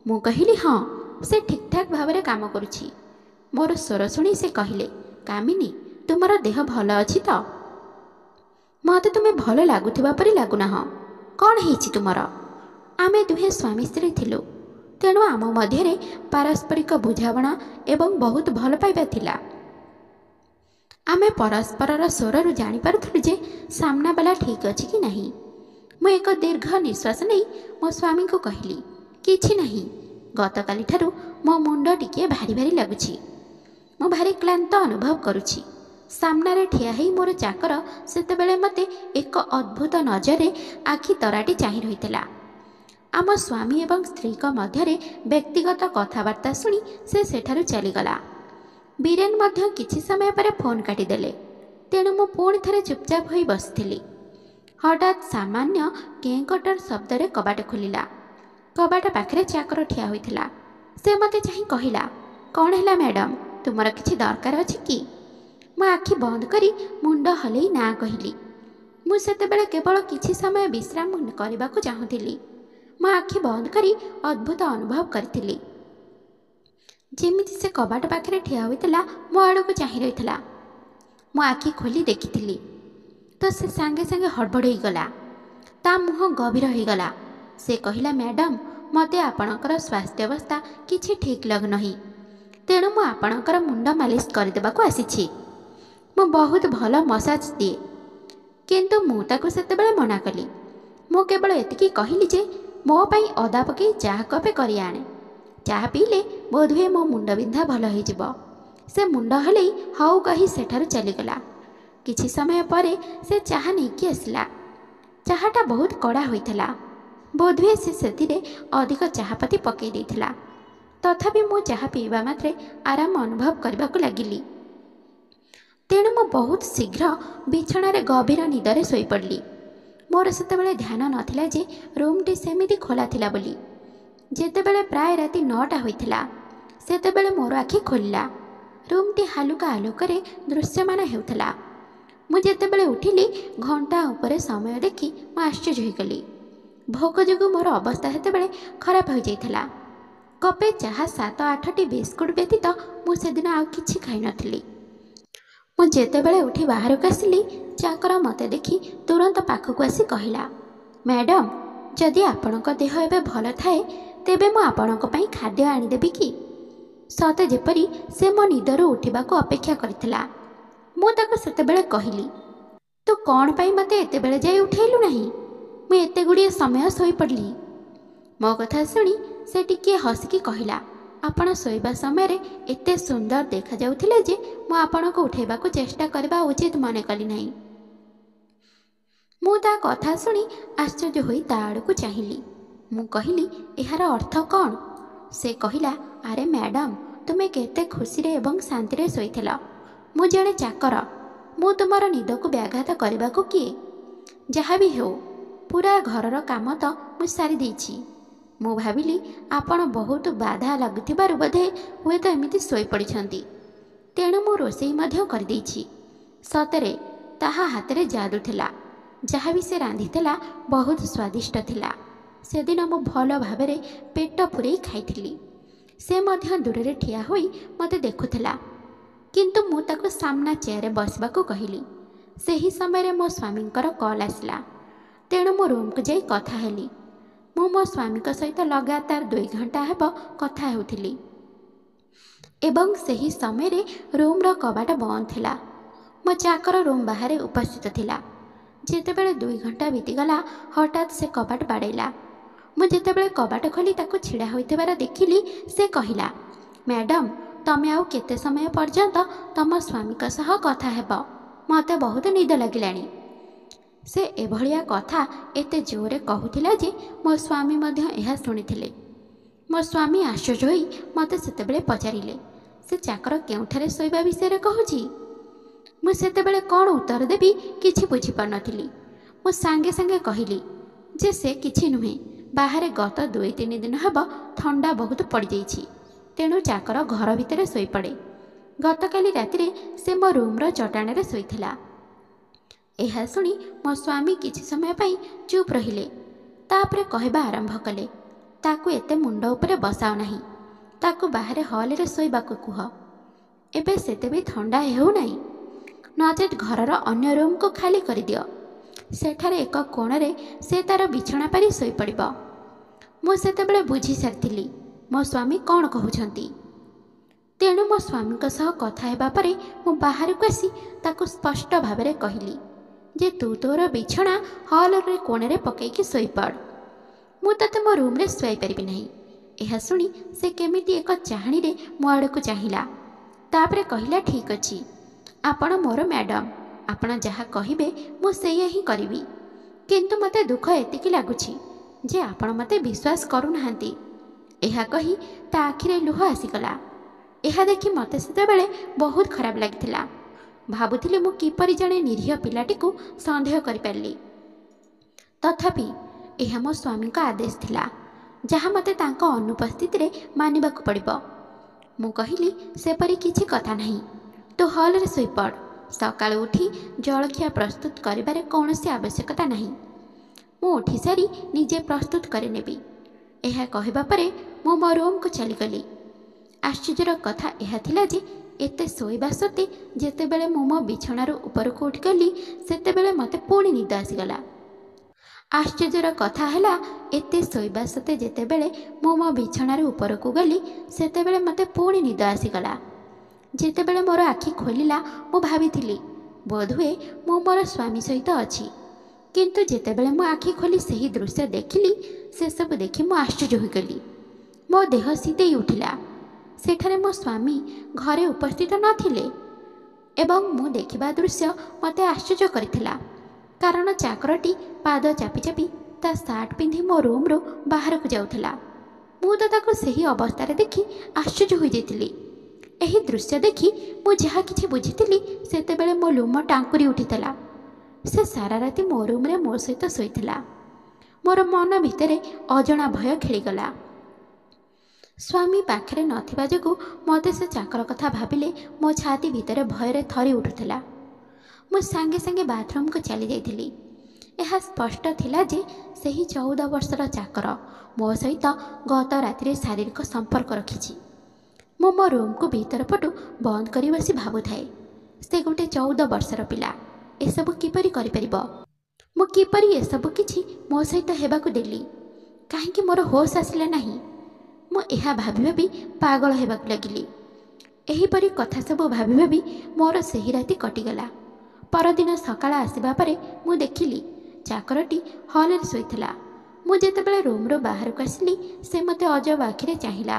ମୁଁ କହିଲି, ହଁ, ସେ ଠିକ୍ଠାକ୍ ଭାବରେ କାମ କରୁଛି। ମୋର ସ୍ୱର ଶୁଣି ସେ କହିଲେ, କାମିନୀ, ତୁମର ଦେହ ଭଲ ଅଛି ତ? ମୋତେ ତୁମେ ଭଲ ଲାଗୁଥିବା ପରି ଲାଗୁନାହଁ। କ'ଣ ହେଇଛି ତୁମର? ଆମେ ଦୁହେଁ ସ୍ୱାମୀ ସ୍ତ୍ରୀ ଥିଲୁ, ତେଣୁ ଆମ ମଧ୍ୟରେ ପାରସ୍ପରିକ ବୁଝାମଣା ଏବଂ ବହୁତ ଭଲ ପାଇବା ଥିଲା। ଆମେ ପରସ୍ପରର ସ୍ୱରରୁ ଜାଣିପାରୁଥିଲୁ ଯେ ସାମ୍ନାବାଲା ଠିକ୍ ଅଛି କି ନାହିଁ। ମୁଁ ଏକ ଦୀର୍ଘ ନିଶ୍ୱାସ ନେଇ ମୋ ସ୍ୱାମୀଙ୍କୁ କହିଲି, କିଛି ନାହିଁ, ଗତକାଲିଠାରୁ ମୋ ମୁଣ୍ଡ ଟିକିଏ ଭାରି ଭାରି ଲାଗୁଛି। ମୁଁ ଭାରି କ୍ଳାନ୍ତ ଅନୁଭବ କରୁଛି। ସାମ୍ନାରେ ଠିଆ ହେଇ ମୋର ଚାକର ସେତେବେଳେ ମୋତେ ଏକ ଅଦ୍ଭୁତ ନଜରରେ ଆଖି ତରାଟି ଚାହିଁ ରହିଥିଲା। ଆମ ସ୍ୱାମୀ ଏବଂ ସ୍ତ୍ରୀଙ୍କ ମଧ୍ୟରେ ବ୍ୟକ୍ତିଗତ କଥାବାର୍ତ୍ତା ଶୁଣି ସେ ସେଠାରୁ ଚାଲିଗଲା। ବୀରେନ୍ ମଧ୍ୟ କିଛି ସମୟ ପରେ ଫୋନ୍ କାଟିଦେଲେ। ତେଣୁ ମୁଁ ପୁଣି ଥରେ ଚୁପଚାପ ହୋଇ ବସିଥିଲି। ହଠାତ୍ ସାମାନ୍ୟ କେଁ-କଟର ଶବ୍ଦରେ କବାଟ ଖୋଲିଲା। କବାଟ ପାଖରେ ଚାକର ଠିଆ ହୋଇଥିଲା। ସେ ମୋତେ ଚାହିଁ କହିଲା, କ'ଣ ହେଲା ମ୍ୟାଡ଼ାମ୍, ତୁମର କିଛି ଦରକାର ଅଛି କି? ମୁଁ ଆଖି ବନ୍ଦ କରି ମୁଣ୍ଡ ହଲେଇ ନାଁ କହିଲି। ମୁଁ ସେତେବେଳେ କେବଳ କିଛି ସମୟ ବିଶ୍ରାମ କରିବାକୁ ଚାହୁଁଥିଲି। ମୋ ଆଖି ବନ୍ଦ କରି ଅଦ୍ଭୁତ ଅନୁଭବ କରିଥିଲି, ଯେମିତି ସେ କବାଟ ପାଖରେ ଠିଆ ହୋଇଥିଲା, ମୋ ଆଡ଼କୁ ଚାହିଁ ରହିଥିଲା। ମୁଁ ଆଖି ଖୋଲି ଦେଖିଥିଲି ତ ସେ ସାଙ୍ଗେ ସାଙ୍ଗେ ହଡ଼ବଡ଼ ହୋଇଗଲା। ତା ମୁହଁ ଗଭୀର ହୋଇଗଲା। ସେ କହିଲା, ମ୍ୟାଡ଼ାମ୍, ମୋତେ ଆପଣଙ୍କର ସ୍ୱାସ୍ଥ୍ୟାବସ୍ଥା କିଛି ଠିକ୍ ଲାଗୁନାହିଁ, ତେଣୁ ମୁଁ ଆପଣଙ୍କର ମୁଣ୍ଡ ମାଲିସ କରିଦେବାକୁ ଆସିଛି। ମୁଁ ବହୁତ ଭଲ ମସାଜ ଦିଏ। କିନ୍ତୁ ମୁଁ ତାକୁ ସେତେବେଳେ ମନା କଲି। ମୁଁ କେବଳ ଏତିକି କହିଲି ଯେ ମୋ ପାଇଁ ଅଦା ପକାଇ ଚାହା କପେ କରି ଆଣେ। ଚାହା ପିଇଲେ ବୋଧହୁଏ ମୋ ମୁଣ୍ଡ ବିନ୍ଧା ଭଲ ହୋଇଯିବ। ସେ ମୁଣ୍ଡ ହଲେଇ ହଉ କହି ସେଠାରୁ ଚାଲିଗଲା। କିଛି ସମୟ ପରେ ସେ ଚାହା ନେଇକି ଆସିଲା। ଚାହାଟା ବହୁତ କଡ଼ା ହୋଇଥିଲା। ବୋଧହୁଏ ସେ ସେଥିରେ ଅଧିକ ଚାହାପତି ପକାଇ ଦେଇଥିଲା। ତଥାପି ମୁଁ ଚାହା ପିଇବା ମାତ୍ରେ ଆରାମ ଅନୁଭବ କରିବାକୁ ଲାଗିଲି। ତେଣୁ ମୁଁ ବହୁତ ଶୀଘ୍ର ବିଛଣାରେ ଗଭୀର ନିଦରେ ଶୋଇପଡ଼ିଲି। ମୋର ସେତେବେଳେ ଧ୍ୟାନ ନଥିଲା ଯେ ରୁମ୍ଟି ସେମିତି ଖୋଲା ଥିଲା ବୋଲି। ଯେତେବେଳେ ପ୍ରାୟ ରାତି 9ଟା ହୋଇଥିଲା, ସେତେବେଳେ ମୋର ଆଖି ଖୋଲିଲା। ରୁମ୍ଟି ହାଲୁକା ଆଲୋକରେ ଦୃଶ୍ୟମାନ ହେଉଥିଲା। ମୁଁ ଯେତେବେଳେ ଉଠିଲି, ଘଣ୍ଟା ଉପରେ ସମୟ ଦେଖି ମୁଁ ଆଶ୍ଚର୍ଯ୍ୟ ହୋଇଗଲି। ଭୋକ ଯୋଗୁଁ ମୋର ଅବସ୍ଥା ସେତେବେଳେ ଖରାପ ହୋଇଯାଇଥିଲା। କପେ ଚାହା 7-8ଟି ବିସ୍କୁଟ୍ ବ୍ୟତୀତ ମୁଁ ସେଦିନ ଆଉ କିଛି ଖାଇନଥିଲି। ମୁଁ ଯେତେବେଳେ ଉଠି ବାହାରକୁ ଆସିଲି, ଚାକର ମୋତେ ଦେଖି ତୁରନ୍ତ ପାଖକୁ ଆସି କହିଲା, ମ୍ୟାଡ଼ାମ୍, ଯଦି ଆପଣଙ୍କ ଦେହ ଏବେ ଭଲ ଥାଏ, ତେବେ ମୁଁ ଆପଣଙ୍କ ପାଇଁ ଖାଦ୍ୟ ଆଣିଦେବି କି? ସତେ ଯେପରି ସେ ମୋ ନିଦରୁ ଉଠିବାକୁ ଅପେକ୍ଷା କରିଥିଲା। ମୁଁ ତାକୁ ସେତେବେଳେ କହିଲି, ତୁ କ'ଣ ପାଇଁ ମୋତେ ଏତେବେଳେ ଯାଇ ଉଠାଇଲୁ ନାହିଁ? ମୁଁ ଏତେ ଗୁଡ଼ିଏ ସମୟ ଶୋଇପଡ଼ିଲି। ମୋ କଥା ଶୁଣି ସେ ଟିକିଏ ହସିକି କହିଲା, ଆପଣ ଶୋଇବା ସମୟରେ ଏତେ ସୁନ୍ଦର ଦେଖାଯାଉଥିଲେ ଯେ ମୁଁ ଆପଣଙ୍କୁ ଉଠାଇବାକୁ ଚେଷ୍ଟା କରିବା ଉଚିତ ମନେ କଲି ନାହିଁ। ମୁଁ ତା କଥା ଶୁଣି ଆଶ୍ଚର୍ଯ୍ୟ ହୋଇ ତା ଆଡ଼କୁ ଚାହିଁଲି। ମୁଁ କହିଲି, ଏହାର ଅର୍ଥ କ'ଣ? ସେ କହିଲା, ଆରେ ମ୍ୟାଡ଼ାମ୍, ତୁମେ କେତେ ଖୁସିରେ ଏବଂ ଶାନ୍ତିରେ ଶୋଇଥିଲ। ମୁଁ ଜଣେ ଚାକର। ମୁଁ ତୁମର ନିଦକୁ ବ୍ୟାଘାତ କରିବାକୁ କିଏ? ଯାହା ବି ହେଉ, ପୁରା ଘରର କାମ ତ ମୁଁ ସାରି ଦେଇଛି। ମୁଁ ଭାବିଲି ଆପଣ ବହୁତ ବାଧା ଲାଗୁଥିବାରୁ ବୋଧେ ହୁଏତ ଏମିତି ଶୋଇପଡ଼ିଛନ୍ତି। ତେଣୁ ମୁଁ ରୋଷେଇ ମଧ୍ୟ କରିଦେଇଛି। ସତରେ ତାହା ହାତରେ ଯାଦୁ ଥିଲା। ଯାହା ବି ସେ ରାନ୍ଧିଥିଲା ବହୁତ ସ୍ୱାଦିଷ୍ଟ ଥିଲା। ସେଦିନ ମୁଁ ଭଲ ଭାବରେ ପେଟ ପୂରେଇ ଖାଇଥିଲି। ସେ ମଧ୍ୟ ଦୂରରେ ଠିଆ ହୋଇ ମୋତେ ଦେଖୁଥିଲା। କିନ୍ତୁ ମୁଁ ତାକୁ ସାମ୍ନା ଚେୟାରରେ ବସିବାକୁ କହିଲି। ସେହି ସମୟରେ ମୋ ସ୍ୱାମୀଙ୍କର କଲ୍ ଆସିଲା। ତେଣୁ ମୁଁ ରୁମ୍କୁ ଯାଇ କଥା ହେଲି। ମୁଁ ମୋ ସ୍ୱାମୀଙ୍କ ସହିତ ଲଗାତାର 2 ଘଣ୍ଟା ହେବ କଥା ହେଉଥିଲି ଏବଂ ସେହି ସମୟରେ ରୁମ୍ର କବାଟ ବନ୍ଦ ଥିଲା। ମୋ ଚାକର ରୁମ୍ ବାହାରେ ଉପସ୍ଥିତ ଥିଲା। ଯେତେବେଳେ 2 ଘଣ୍ଟା ବିତିଗଲା, ହଠାତ୍ ସେ କବାଟ ବାଡ଼େଇଲା। ମୁଁ ଯେତେବେଳେ କବାଟ ଖୋଲି ତାକୁ ଛିଡ଼ା ହୋଇଥିବାର ଦେଖିଲି, ସେ କହିଲା, ମ୍ୟାଡ଼ାମ୍, ତମେ ଆଉ କେତେ ସମୟ ପର୍ଯ୍ୟନ୍ତ ତମ ସ୍ୱାମୀଙ୍କ ସହ କଥା ହେବ? ମୋତେ ବହୁତ ନିଦ ଲାଗିଲାଣି। ସେ ଏଭଳିଆ କଥା ଏତେ ଜୋରରେ କହୁଥିଲା ଯେ ମୋ ସ୍ୱାମୀ ମଧ୍ୟ ଏହା ଶୁଣିଥିଲେ। ମୋ ସ୍ୱାମୀ ଆଶ୍ଚର୍ଯ୍ୟ ହୋଇ ମୋତେ ସେତେବେଳେ ପଚାରିଲେ, ସେ ଚାକର କେଉଁଠାରେ ଶୋଇବା ବିଷୟରେ କହୁଛି? ମୁଁ ସେତେବେଳେ କ'ଣ ଉତ୍ତର ଦେବି କିଛି ବୁଝିପାରୁନଥିଲି। ମୁଁ ସାଙ୍ଗେ ସାଙ୍ଗେ କହିଲି ଯେ ସେ କିଛି ନୁହେଁ, ବାହାରେ ଗତ 2-3 ଦିନ ହେବ ଥଣ୍ଡା ବହୁତ ପଡ଼ିଯାଇଛି, ତେଣୁ ଚାକର ଘର ଭିତରେ ଶୋଇପଡ଼େ। ଗତକାଲି ରାତିରେ ସେ ମୋ ରୁମ୍ର ଚଟାଣରେ ଶୋଇଥିଲା। ଏହା ଶୁଣି ମୋ ସ୍ୱାମୀ କିଛି ସମୟ ପାଇଁ ଚୁପ୍ ରହିଲେ। ତାପରେ କହିବା ଆରମ୍ଭ କଲେ, ତାକୁ ଏତେ ମୁଣ୍ଡ ଉପରେ ବସାଅ ନାହିଁ। ତାକୁ ବାହାରେ ହଲ୍ରେ ଶୋଇବାକୁ କୁହ। ଏବେ ସେତେ ବି ଥଣ୍ଡା ହେଉନାହିଁ। ନଚେତ୍ ଘରର ଅନ୍ୟ ରୁମ୍କୁ ଖାଲି କରିଦିଅ। ସେଠାରେ ଏକ କୋଣରେ ସେ ତାର ବିଛଣା ପାରି ଶୋଇପଡ଼ିବ। ମୁଁ ସେତେବେଳେ ବୁଝିସାରିଥିଲି ମୋ ସ୍ୱାମୀ କ'ଣ କହୁଛନ୍ତି। ତେଣୁ ମୋ ସ୍ୱାମୀଙ୍କ ସହ କଥା ହେବା ପରେ ମୁଁ ବାହାରକୁ ଆସି ତାକୁ ସ୍ପଷ୍ଟ ଭାବରେ କହିଲି ଯେ ତୁ ତୋର ବିଛଣା ହଲ୍ରେ କୋଣରେ ପକାଇକି ଶୋଇପଡ଼। ମୁଁ ତୋତେ ମୋ ରୁମ୍ରେ ଶୁଆଇପାରିବି ନାହିଁ। ଏହା ଶୁଣି ସେ କେମିତି ଏକ ଚାହାଣୀରେ ମୋ ଆଡ଼କୁ ଚାହିଁଲା। ତାପରେ କହିଲା, ଠିକ୍ ଅଛି, ଆପଣ ମୋର ମ୍ୟାଡ଼ାମ୍। ଆପଣ ଯାହା କହିବେ ମୁଁ ସେଇଆ ହିଁ କରିବି। କିନ୍ତୁ ମୋତେ ଦୁଃଖ ଏତିକି ଲାଗୁଛି ଯେ ଆପଣ ମୋତେ ବିଶ୍ୱାସ କରୁନାହାନ୍ତି। ଏହା କହି ତା ଆଖିରେ ଲୁହ ଆସିଗଲା। ଏହା ଦେଖି ମୋତେ ସେତେବେଳେ ବହୁତ ଖରାପ ଲାଗିଥିଲା। ଭାବୁଥିଲି ମୁଁ କିପରି ଜଣେ ନିରୀହ ପିଲାଟିକୁ ସନ୍ଦେହ କରିପାରିଲି। ତଥାପି ଏହା ମୋ ସ୍ୱାମୀଙ୍କ ଆଦେଶ ଥିଲା, ଯାହା ମୋତେ ତାଙ୍କ ଅନୁପସ୍ଥିତିରେ ମାନିବାକୁ ପଡ଼ିବ। ମୁଁ କହିଲି, ସେପରି କିଛି କଥା ନାହିଁ, ତୁ ହଲ୍ରେ ଶୋଇପଡ଼। ସକାଳୁ ଉଠି ଜଳଖିଆ ପ୍ରସ୍ତୁତ କରିବାରେ କୌଣସି ଆବଶ୍ୟକତା ନାହିଁ। ମୁଁ ଉଠି ସାରି ନିଜେ ପ୍ରସ୍ତୁତ କରିନେବି। ଏହା କହିବା ପରେ ମୁଁ ମୋ ରୁମ୍କୁ ଚାଲିଗଲି। ଆଶ୍ଚର୍ଯ୍ୟର କଥା ଏହା ଥିଲା ଯେ ଏତେ ଶୋଇବା ସତ୍ତ୍ୱେ ଯେତେବେଳେ ମୁଁ ମୋ ବିଛଣାରୁ ଉପରକୁ ଉଠିଗଲି ସେତେବେଳେ ମୋତେ ପୁଣି ନିଦ ଆସିଗଲା। ଆଶ୍ଚର୍ଯ୍ୟର କଥା ହେଲା, ଏତେ ଶୋଇବା ସତ୍ତ୍ୱେ ଯେତେବେଳେ ମୁଁ ମୋ ବିଛଣାରୁ ଉପରକୁ ଗଲି ସେତେବେଳେ ମୋତେ ପୁଣି ନିଦ ଆସିଗଲା। ଯେତେବେଳେ ମୋର ଆଖି ଖୋଲିଲା ମୁଁ ଭାବିଥିଲି ବୋଧହୁଏ ମୁଁ ମୋର ସ୍ୱାମୀ ସହିତ ଅଛି। କିନ୍ତୁ ଯେତେବେଳେ ମୁଁ ଆଖି ଖୋଲି ସେହି ଦୃଶ୍ୟ ଦେଖିଲି ସେସବୁ ଦେଖି ମୁଁ ଆଶ୍ଚର୍ଯ୍ୟ ହୋଇଗଲି। ମୋ ଦେହ ଶୀତେଇ ଉଠିଲା। ସେଠାରେ ମୋ ସ୍ୱାମୀ ଘରେ ଉପସ୍ଥିତ ନଥିଲେ ଏବଂ ମୁଁ ଦେଖିବା ଦୃଶ୍ୟ ମୋତେ ଆଶ୍ଚର୍ଯ୍ୟ କରିଥିଲା। କାରଣ ଚାକରଟି ପାଦ ଚାପି ଚାପି ତା ସାର୍ଟ ପିନ୍ଧି ମୋ ରୁମ୍ରୁ ବାହାରକୁ ଯାଉଥିଲା। ମୁଁ ତ ତାକୁ ସେହି ଅବସ୍ଥାରେ ଦେଖି ଆଶ୍ଚର୍ଯ୍ୟ ହୋଇଯାଇଥିଲି। ଏହି ଦୃଶ୍ୟ ଦେଖି ମୁଁ ଯାହା କିଛି ବୁଝିଥିଲି ସେତେବେଳେ ମୋ ଲୁମ ଟାଙ୍କୁରି ଉଠିଥିଲା। ସେ ସାରା ରାତି ମୋ ରୁମ୍ରେ ମୋ ସହିତ ଶୋଇଥିଲା। ମୋର ମନ ଭିତରେ ଅଜଣା ଭୟ ଖେଳିଗଲା। ସ୍ୱାମୀ ପାଖରେ ନଥିବା ଯୋଗୁଁ ମୋତେ ସେ ଚାକର କଥା ଭାବିଲେ ମୋ ଛାତି ଭିତରେ ଭୟରେ ଥରି ଉଠୁଥିଲା। ମୁଁ ସାଙ୍ଗେ ସାଙ୍ଗେ ବାଥରୁମ୍କୁ ଚାଲି ଯାଇଥିଲି। ଏହା ସ୍ପଷ୍ଟ ଥିଲା ଯେ ସେହି 14 ବର୍ଷର ଚାକର ମୋ ସହିତ ଗତ ରାତିରେ ଶାରୀରିକ ସମ୍ପର୍କ ରଖିଛି। ମୁଁ ମୋ ରୁମ୍କୁ ଭିତର ପଟୁ ବନ୍ଦ କରି ବସି ଭାବୁଥାଏ, ସେ ଗୋଟେ 14 ବର୍ଷର ପିଲା, ଏସବୁ କିପରି କରିପାରିବ? ମୁଁ କିପରି ଏସବୁ କିଛି ମୋ ସହିତ ହେବାକୁ ଦେଲି? କାହିଁକି ମୋର ହୋସ୍ ଆସିଲା ନାହିଁ? ମୁଁ ଏହା ଭାବି ଭାବି ପାଗଳ ହେବାକୁ ଲାଗିଲି। ଏହିପରି କଥା ସବୁ ଭାବି ଭାବି ମୋର ସେହି ରାତି କଟିଗଲା। ପରଦିନ ସକାଳ ଆସିବା ପରେ ମୁଁ ଦେଖିଲି ଚାକରଟି ହଲ୍ରେ ଶୋଇଥିଲା। ମୁଁ ଯେତେବେଳେ ରୁମ୍ରୁ ବାହାରକୁ ଆସିଲି ସେ ମୋତେ ଅଜବ ଆଖିରେ ଚାହିଁଲା।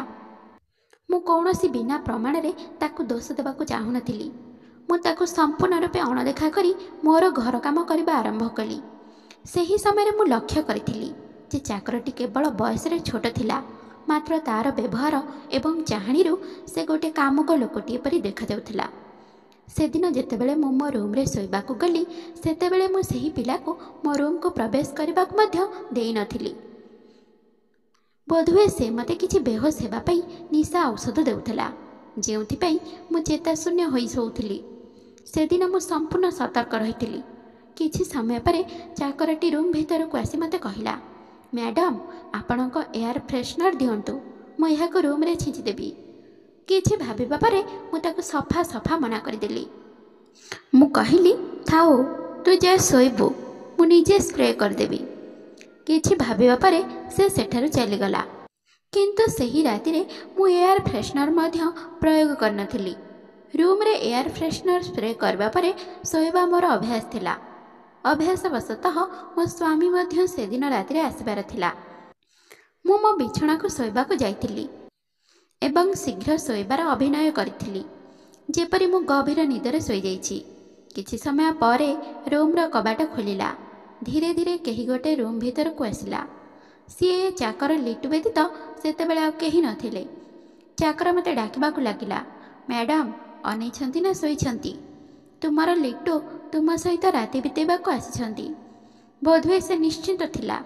ମୁଁ କୌଣସି ବିନା ପ୍ରମାଣରେ ତାକୁ ଦୋଷ ଦେବାକୁ ଚାହୁଁନଥିଲି। ମୁଁ ତାକୁ ସମ୍ପୂର୍ଣ୍ଣ ରୂପେ ଅଣଦେଖା କରି ମୋର ଘର କାମ କରିବା ଆରମ୍ଭ କଲି। ସେହି ସମୟରେ ମୁଁ ଲକ୍ଷ୍ୟ କରିଥିଲି ଯେ ଚାକରଟି କେବଳ ବୟସରେ ଛୋଟ ଥିଲା, ମାତ୍ର ତା'ର ବ୍ୟବହାର ଏବଂ ଚାହାଣୀରୁ ସେ ଗୋଟିଏ କାମୁକ ଲୋକଟିଏ ପରି ଦେଖାଯାଉଥିଲା। ସେଦିନ ଯେତେବେଳେ ମୁଁ ମୋ ରୁମ୍ରେ ଶୋଇବାକୁ ଗଲି ସେତେବେଳେ ମୁଁ ସେହି ପିଲାକୁ ମୋ ରୁମ୍କୁ ପ୍ରବେଶ କରିବାକୁ ମଧ୍ୟ ଦେଇନଥିଲି। ବୋଧହୁଏ ସେ ମୋତେ କିଛି ବେହୋସ୍ ହେବା ପାଇଁ ନିଶା ଔଷଧ ଦେଉଥିଲା, ଯେଉଁଥିପାଇଁ ମୁଁ ଚେତାଶୂନ୍ୟ ହୋଇ ଶୋଉଥିଲି। ସେଦିନ ମୁଁ ସମ୍ପୂର୍ଣ୍ଣ ସତର୍କ ରହିଥିଲି। କିଛି ସମୟ ପରେ ଚାକରଟି ରୁମ୍ ଭିତରକୁ ଆସି ମୋତେ କହିଲା, ମ୍ୟାଡ଼ାମ୍, ଆପଣଙ୍କ ଏୟାର ଫ୍ରେଶନର୍ ଦିଅନ୍ତୁ, ମୁଁ ଏହାକୁ ରୁମ୍ରେ ଛିଞ୍ଚିଦେବି। କିଛି ଭାବିବା ପରେ ମୁଁ ତାକୁ ସଫା ମନା କରିଦେଲି। ମୁଁ କହିଲି, ଥାଉ, ତୁ ଯା ଶୋଇବୁ, ମୁଁ ନିଜେ ସ୍ପ୍ରେ କରିଦେବି। କିଛି ଭାବିବା ପରେ ସେ ସେଠାରୁ ଚାଲିଗଲା। କିନ୍ତୁ ସେହି ରାତିରେ ମୁଁ ଏୟାର ଫ୍ରେଶନର୍ ମଧ୍ୟ ପ୍ରୟୋଗ କରିନଥିଲି। ରୁମ୍ରେ ଏୟାର ଫ୍ରେଶନର୍ ସ୍ପ୍ରେ କରିବା ପରେ ଶୋଇବା ମୋର ଅଭ୍ୟାସ ଥିଲା। ଅଭ୍ୟାସବଶତଃ ମୋ ସ୍ୱାମୀ ମଧ୍ୟ ସେଦିନ ରାତିରେ ଆସିବାର ଥିଲା। ମୁଁ ମୋ ବିଛଣାକୁ ଶୋଇବାକୁ ଯାଇଥିଲି ଏବଂ ଶୀଘ୍ର ଶୋଇବାର ଅଭିନୟ କରିଥିଲି, ଯେପରି ମୁଁ ଗଭୀର ନିଦରେ ଶୋଇଯାଇଛି। କିଛି ସମୟ ପରେ ରୁମ୍ର କବାଟ ଖୋଲିଲା। ଧୀରେ ଧୀରେ କେହି ଗୋଟେ ରୁମ୍ ଭିତରକୁ ଆସିଲା। ସିଏ ଚାକର ଲିଟୁ ବ୍ୟତୀତ ସେତେବେଳେ ଆଉ କେହି ନଥିଲେ। ଚାକର ମୋତେ ଡାକିବାକୁ ଲାଗିଲା, ମ୍ୟାଡ଼ାମ୍, ଅନେଇଛନ୍ତି ନା ଶୋଇଛନ୍ତି? ତୁମର ଲିଟୁ ତୁମ ସହିତ ରାତି ବିତେଇବାକୁ ଆସିଛନ୍ତି। ବୋଧହୁଏ ସେ ନିଶ୍ଚିନ୍ତ ଥିଲା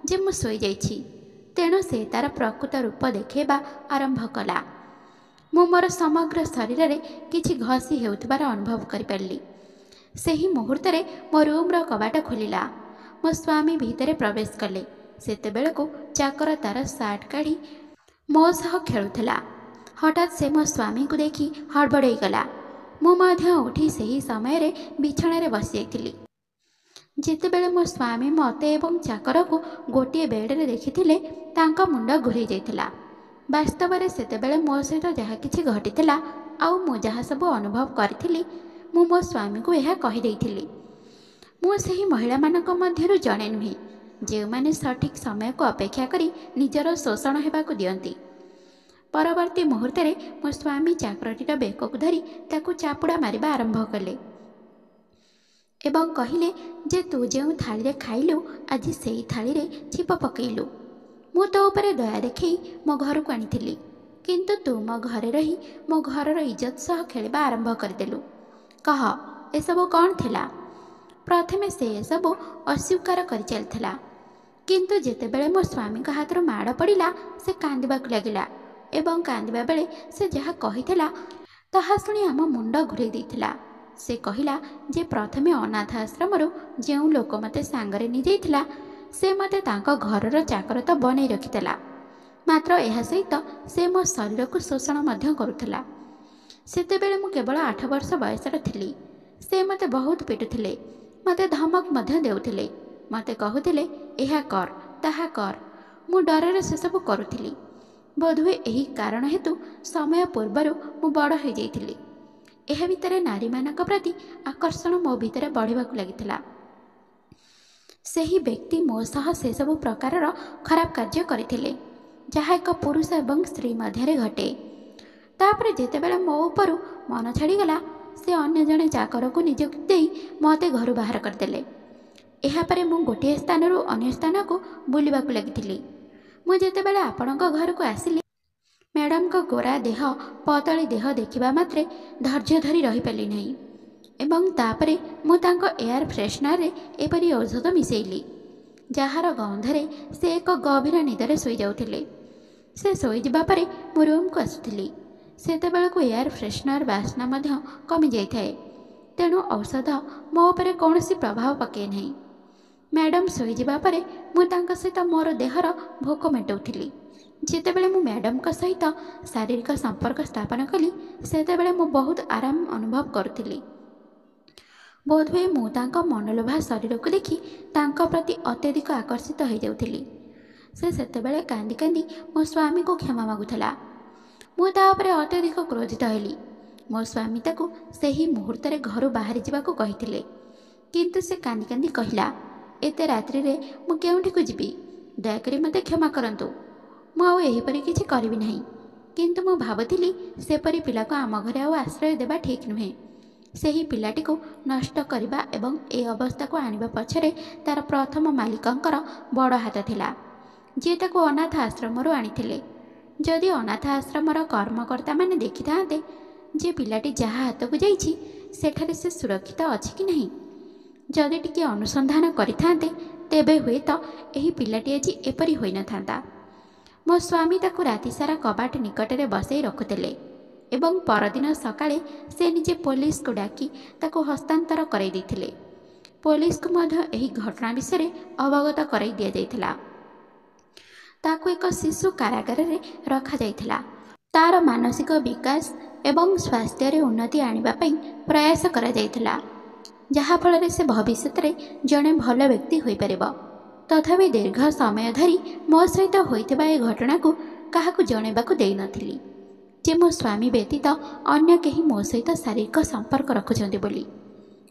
ଯେ ମୁଁ ଶୋଇଯାଇଛି, ତେଣୁ ସେ ତା'ର ପ୍ରକୃତ ରୂପ ଦେଖାଇବା ଆରମ୍ଭ କଲା। ମୁଁ ମୋର ସମଗ୍ର ଶରୀରରେ କିଛି ଘଷି ହେଉଥିବାର ଅନୁଭବ କରିପାରିଲି। ସେହି ମୁହୂର୍ତ୍ତରେ ମୋ ରୁମ୍ର କବାଟ ଖୋଲିଲା। ମୋ ସ୍ୱାମୀ ଭିତରେ ପ୍ରବେଶ କଲେ। ସେତେବେଳକୁ ଚାକର ତା'ର ସାର୍ଟ କାଢ଼ି ମୋ ସହ ଖେଳୁଥିଲା। ହଠାତ୍ ସେ ମୋ ସ୍ୱାମୀଙ୍କୁ ଦେଖି ହଡ଼ବଡ଼େଇଗଲା। ମୁଁ ମଧ୍ୟ ଉଠି ସେହି ସମୟରେ ବିଛଣାରେ ବସିଯାଇଥିଲି। ଯେତେବେଳେ ମୋ ସ୍ୱାମୀ ମୋତେ ଏବଂ ଚାକରକୁ ଗୋଟିଏ ବେଡ଼୍ରେ ଦେଖିଥିଲେ ତାଙ୍କ ମୁଣ୍ଡ ଘୂରେଇ ଯାଇଥିଲା। ବାସ୍ତବରେ ସେତେବେଳେ ମୋ ସହିତ ଯାହା କିଛି ଘଟିଥିଲା ଆଉ ମୁଁ ଯାହା ସବୁ ଅନୁଭବ କରିଥିଲି ମୁଁ ମୋ ସ୍ୱାମୀଙ୍କୁ ଏହା କହିଦେଇଥିଲି। ମୁଁ ସେହି ମହିଳାମାନଙ୍କ ମଧ୍ୟରୁ ଜଣେ ନୁହେଁ ଯେଉଁମାନେ ସଠିକ୍ ସମୟକୁ ଅପେକ୍ଷା କରି ନିଜର ଶୋଷଣ ହେବାକୁ ଦିଅନ୍ତି। ପରବର୍ତ୍ତୀ ମୁହୂର୍ତ୍ତରେ ମୋ ସ୍ୱାମୀ ଚାକରଟିର ବେକକୁ ଧରି ତାକୁ ଚାପୁଡ଼ା ମାରିବା ଆରମ୍ଭ କଲେ ଏବଂ କହିଲେ ଯେ ତୁ ଯେଉଁ ଥାଳିରେ ଖାଇଲୁ ଆଜି ସେହି ଥାଳିରେ ଛିପ ପକେଇଲୁ। ମୁଁ ତୋ ଉପରେ ଦୟା ଦେଖାଇ ମୋ ଘରକୁ ଆଣିଥିଲି, କିନ୍ତୁ ତୁ ମୋ ଘରେ ରହି ମୋ ଘରର ଇଜ୍ଜତ ସହ ଖେଳିବା ଆରମ୍ଭ କରିଦେଲୁ। କହ, ଏସବୁ କ'ଣ ଥିଲା? ପ୍ରଥମେ ସେ ଏସବୁ ଅସ୍ୱୀକାର କରି ଚାଲିଥିଲା, କିନ୍ତୁ ଯେତେବେଳେ ମୋ ସ୍ୱାମୀଙ୍କ ହାତରୁ ମାଡ଼ ପଡ଼ିଲା ସେ କାନ୍ଦିବାକୁ ଲାଗିଲା ଏବଂ କାନ୍ଦିବା ବେଳେ ସେ ଯାହା କହିଥିଲା ତାହା ଶୁଣି ଆମ ମୁଣ୍ଡ ଘୂରେଇ ଦେଇଥିଲା। से कहला जे प्रथमे अनाथ आश्रमरू जो लोक मते सांगरे नि जाइथिला से मते तांको घरर चाकर तो बनै रखितेला, मात्र एहा सहित से मो शरीर को शोषण मध्य करुथिला। सेतेबेले मु केवल 8 वर्ष बयसर थिली। से मते बहुत पिटुथिले, मते धमक मध्य देउथिले, मते कहुथिले एहा कर ताहा कर। मु डररे से सब करुथिली। बोधहुए एही कारण हेतु समय पूर्वरु मु बड़ हो जाइथिली। एहा भितरे नारी मानक प्रति आकर्षण मो भितरे बढ़िबाकु लागिथिला। सेही व्यक्ति मो सह से सब प्रकारर खराब कार्य करिथिले, जहा एक पुरुष एवं स्त्री मध्य घटे। तापरे जेतेबेले मो उपरु मन छाड़ीगला से अन्य जड़े चाकर को नियुक्ति दे मते घर बाहर करदेले। एहापरे मु गोटे स्थान अन्य स्थान को बुलवाक लगी। मु जेतेबेले आपणक घर को आसिली मैडम को गोरा देह पतली देह देखिबा मात्रे धैर्य धरी रही पाली नहीं एवं तापरे मु तांको एयर फ्रेशनर रे एपरी औषध मिसेइली, जार गंधरे से एक गभीर निदरे सोई जाउथिले। से सोई जिबा परे मु रूम को आसुथिली। सेतेबेलको एयर फ्रेशनर बास्ना मध्य कमी जाइए, तेणु औषध मो उपरे कौनसी प्रभाव पके नहीं। मैडम सोई जिबा परे मु तांका सहित मोर देहर भोक मेटाउथिली। जेतेबेले मु मैडम का सहित शारीरिक संपर्क स्थापन कली सेतेबेले मु बहुत आराम अनुभव करुथिली। बोधहुए मु तांका मनलोभा शरीर को देखि तांका प्रति अत्यधिक आकर्षित हो जाउथिली। से सेतेबेले कांदी कांदी मो स्वामी को क्षमा मागुथला। मु ता उपरे अत्यधिक क्रोधित हेली। मो स्वामी ताकू सही मुहूर्त रे घर बाहर जावाकू कहिथिले, किंतु से कांदी कांदी कहला एते रात्रि रे मु केउठी को जिबी, दयाकरी मते क्षमा करंतु। मु आउ एहीपरि किछि करिबि नाही, किंतु मु भाबुथिली सेपरि पिला को आम घरे आउ आश्रय देबा ठीक नुहे। सही पिलाटी को नष्ट करबा एवं ए अवस्था को आनिबा पछरे तार प्रथम मालिकंकर बड़ हाथ थिला, जे ताकू अनाथ आश्रमरू आनिथिले। जदि अनाथ आश्रमर कर्मकर्ता माने देखि थांते जे पिलाटी जहाँ हाथ को जाइछि सेठारे से सुरक्षित अछि कि नहीं, जदि टिके अनुसंधान करिथांते तेबे हुए तो एही पिलाटी आज एपरि होई न थांता। मो स्वामी ताकू राति सारा कबाट निकटरे बसई रखुतेले एवं परदिन सकाळे से निजे पुलिस को डाकी ताकू हस्तांतर कराई दैथिले। पुलिस को मध्य एही घटना विषय अवगत कराई दिया जाइथिला। ताकू एक शिशु कारागार रे रखा जाइथिला। तार मानसिक विकास एवं स्वास्थ्य रे उन्नति आनिबा पई प्रयास करा जाइथिला, जहा फल से भविष्य रे जड़े भल व्यक्ति होई परिबो। तथापि दीर्घ समय धरी मो सहित होइथिबा ए घटना को काहाकू जणेबाकू देई नथिली जे मो स्वामी व्यतीत अन्य केही मो सहित शारीरिक संपर्क रखुछन्ति बोली।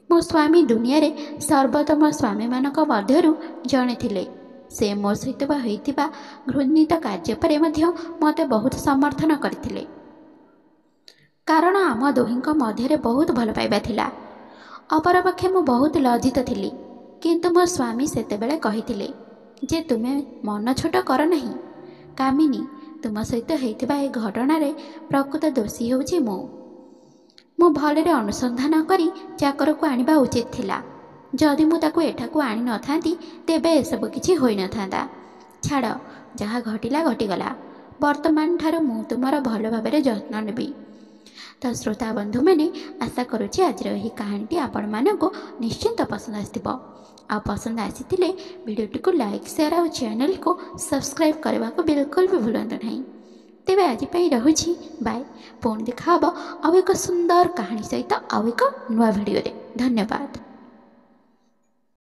मो स्वामी दुनिया रे सर्वोत्तम स्वामी मानक मध्यरु जणे थिले। से मो सहित होइथिबा घृणित कार्य परे मध्य मते बहुत समर्थन करथिले, कारण आम दुहिंक मध्यरे बहुत भल पाइबा थिला। अपरपक्षे मु बहुत लज्जित थिली, किंतु मो स्वामी सेतेबेले कहिथिले जे तुमे मन छोट कर नहीं, कामिनी तुम सहित होइथिबा ए घटना रे प्रकृत दोषी होउछि मु भलरे अनुसंधान करी चाकर को आनिबा उचित थिला। जदि मु ताकू एठाकू आनी न थांती तेबे एसबु किछि होई न थांता। छाड़, जहा घटिला घटिगला। वर्तमान ठारू मु तुमर भल भाबरे जत्न नेबी। तो श्रोता बंधु मैंने आशा करुच्ची आज यही कहानीटी आपण मानक निश्चिंत पसंद आसथिबो। आ पसंद आसीथिले वीडियोटी को लाइक शेयर और चैनल को सब्सक्राइब करने को बिल्कुल भी भूलंतु नहीं। तेबे आज पई रहुछि बाय। पुणी देखा हबो आउ एक सुंदर कहानी सहित आउ एक नुआ वीडियो रे। धन्यवाद।